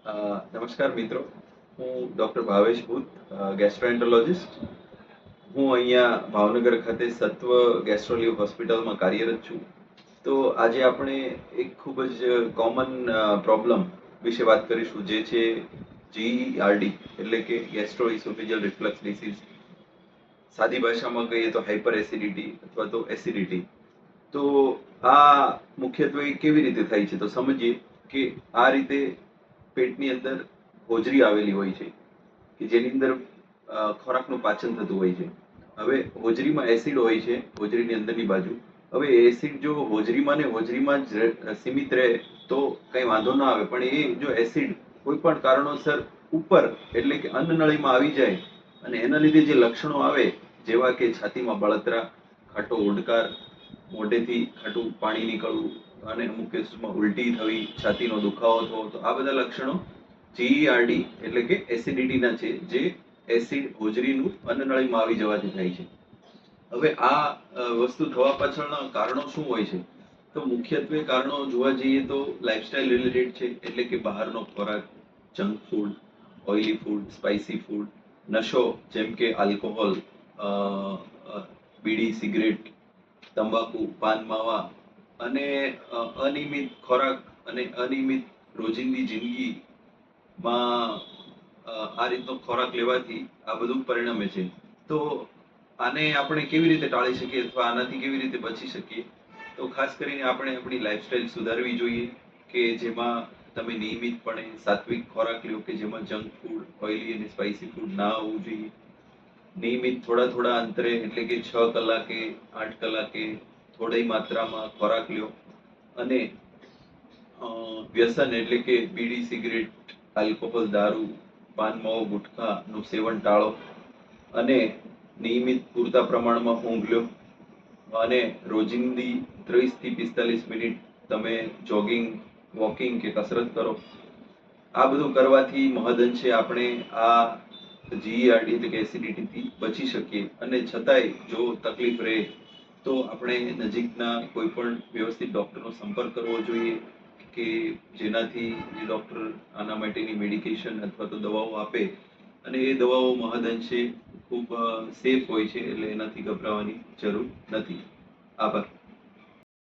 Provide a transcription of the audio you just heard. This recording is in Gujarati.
નમસ્કાર મિત્રો, હું ડૉક્ટર ભાવેશ ભૂત, ગેસ્ટ્રોએન્ટરોલોજિસ્ટ. હું અહીંયા ભાવનગર ખાતે સત્વ ગેસ્ટ્રોલિવ હોસ્પિટલમાં કાર્યરત છું. તો આજે આપણે એક ખૂબ જ કોમન પ્રોબ્લેમ વિશે વાત કરીશું, જે છે GERD, એટલે કે ગેસ્ટ્રો ઇસોફેજિયલ રિફ્લક્સ ડિસીઝ. સાદી ભાષામાં કહીએ તો હાઇપર એસિડિટી અથવા તો એસિડિટી. તો આ મુખ્યત્વે કેવી રીતે થાય છે, તો સમજીએ કે આ રીતે પેટની અંદર હોજરી આવેલી હોય છે કે જેની અંદર ખોરાકનું પાચન થતું હોય છે. હવે હોજરીમાં એસિડ હોય છે, હોજરીની અંદરની બાજુ. હવે એસિડ જો હોજરીમાં ને હોજરીમાં જ સીમિત રહે તો કઈ વાંધો ના આવે, પણ એ જો એસિડ કોઈ પણ કારણોસર ઉપર એટલે કે અન્નનળીમાં આવી જાય અને એના લીધે જે લક્ષણો આવે, જેવા કે છાતીમાં બળતરા, ખાટો ઓડકાર, મોઢેથી ખાટું પાણી નીકળવું અને અમુક કેસમાં ઉલટી થવી, છાતીનો દુખાવો થવો, તો આ બધા લક્ષણો GERD એટલે કે એસિડિટીના છે, જે એસિડ હોજરીનું અન્નનળીમાં આવી જવાથી થાય છે. હવે આ વસ્તુ થવા પાછળના કારણો શું હોય છે, તો મુખ્યત્વે કારણો જોવા જઈએ તો લાઇફસ્ટાઇલ રિલેટેડ છે, એટલે કે બહારનો ખોરાક, junk food, oily food, spicy food, નશો જેમ કે આલ્કોહોલ, બીડી, સિગરેટ, તંબાકુ, પાન માવા અને અનિયમિત ખોરાક અને અનિયમિત રોજિંદી જિંદગીમાં આ રીતનો ખોરાક લેવાથી આ બધું પરિણમે છે. તો આને આપણે કેવી રીતે ટાળી શકીએ અથવા આનાથી કેવી રીતે બચી શકીએ, તો ખાસ કરીને આપણે આપણી લાઈફસ્ટાઈલ સુધારવી જોઈએ કે જેમાં તમે નિયમિતપણે સાત્વિક ખોરાક લ્યો, કે જેમાં જંક ફૂડ, ઓઇલી અને સ્પાઇસી ફૂડ ના હોવું જોઈએ. નિયમિત થોડા થોડા અંતરે એટલે કે 6 કલાકે, 8 કલાકે થોડી માત્રામાં ખોરાક લ્યો અને વ્યસન એટલે કે બીડી, સિગરેટ, આલ્કોહોલ, દારૂ, પાન માવો, ગુટખાનું સેવન ટાળો અને નિયમિત પૂરતા પ્રમાણમાં ઊંઘ લો અને રોજિંદી 30 થી 45 મિનિટ તમે જોગિંગ, વોકિંગ કે કસરત કરો. આ બધું કરવાથી મહદઅંશે આપણે આ GERD એટલે કે એસિડિટીથી બચી શકીએ. અને છતાંય જો તકલીફ રહે તો આપણે નજીકના કોઈ પણ વ્યવસ્થિત ડોક્ટરનો સંપર્ક કરવો જોઈએ, કે જેનાથી એ ડોક્ટર આના માટેની મેડિકેશન અથવા તો દવાઓ આપે, અને એ દવાઓ મહદઅંશે ખૂબ સેફ હોય છે, એટલે એનાથી ગભરાવાની જરૂર નથી. આભાર.